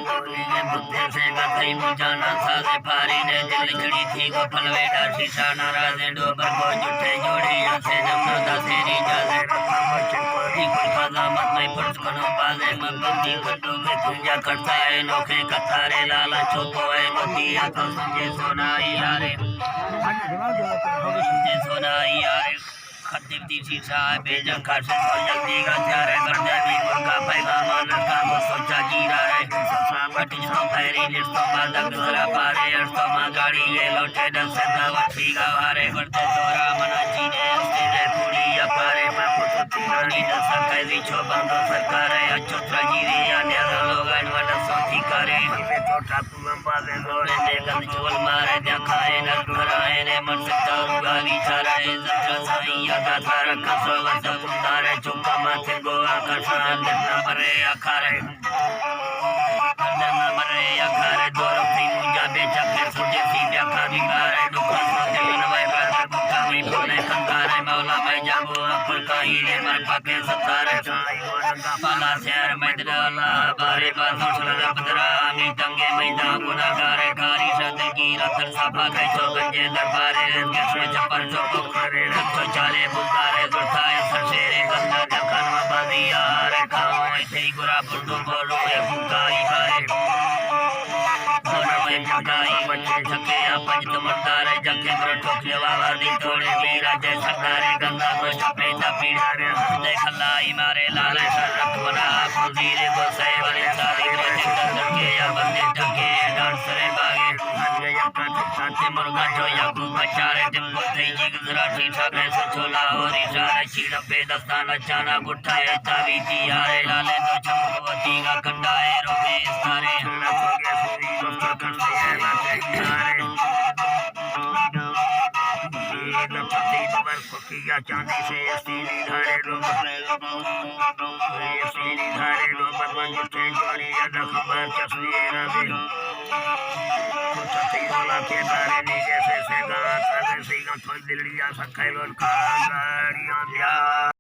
बुद्धे से गई मुझाना साजे पारी ने दिल लिखड़ी थी वो फलवेड़ा शीशा नाराजे डोबर को जुठे जोड़े से जमना तेरी जाजे कोई खाजा मत में पुरुष कनो बाजे मबंदी गड्डो में कुंजा करता है नोखे कतारे लाला चोपो है मोतिया तो समझे सोनाई यारे समझे सोनाई यारे खत्ती दी शीशा बेजंग खासे तो जल्दी का त्यारे कर जावी मुर्गा पैगाम लड़का को सोचा जीरा है बटी सो फैरी लिस्तो मादक दूसरा पारे अड़तो मां गाड़ी ये लोटे डल से दावठी गावारे करते तोरा मना जीने तेरे पूरी अपारे मैं पुत्र तीरानी दल सरकारी छो बंदो सरकार है अच्छो त्रजीरी आने लोग अनवट सोची करे में तो ठाकू अंबाले गोरे ने गंद चोल मारे क्या खाए न कराए ने मन से दारू गाली चारे जत्रा साई यादा थारा कसो वस मुंदारे चुका माथे गोवा करसा न मरे अखारे अखारे दोरो थी मुझा बेचा फिर सुजे सी व्याखा बिगारे दुखा सोते नवाई बार बुका में बोले कंगारे मौला मैं जाबो अपर का हीरे मर पाके सतारे पाला शहर में दला बारे बार सोचल बदरा मी तंगे में दा गुनागारे कारी सद की रतन सभा गई तो गंजे दरबारे के से चपर चोको करे तो चाले बुदारे दुठाए सरसेरे गंगा जखन बादिया रे खाओ ऐसे गुरा बुंदो बोलो ए बुकाई हाय जगाई बच्चे सके अपन तुमतारे जके पर ठोके वाला दी तोड़े मेरा जैसा तारे गंगा को छपे तपीड़ा रे देख लाई मारे लाले सर रख बना फुजीरे बसे वाले सारी बच्चे कर के या बंदे टके डांस रे बागे हंगे या कट साथे मुर्गा जो या को बचारे जब बोते जी गुजरा ठीक सके सो छोला और इशारे चीड़ पे दस्ताना चाना गुठाए तावी जी आए लाले तो चमकवती का कंडाए रोके सारे हल्ला हो गया सुनी दोस्तों करते चांदी से सीधी धारे लो सीधी धारे लो बदवन जुटे जोड़ी या खबर चस्लिए रवि कुछ वाला के बारे नीचे से गांठ से सीगा थोड़ी दिलिया सखै लोन का गाड़ियां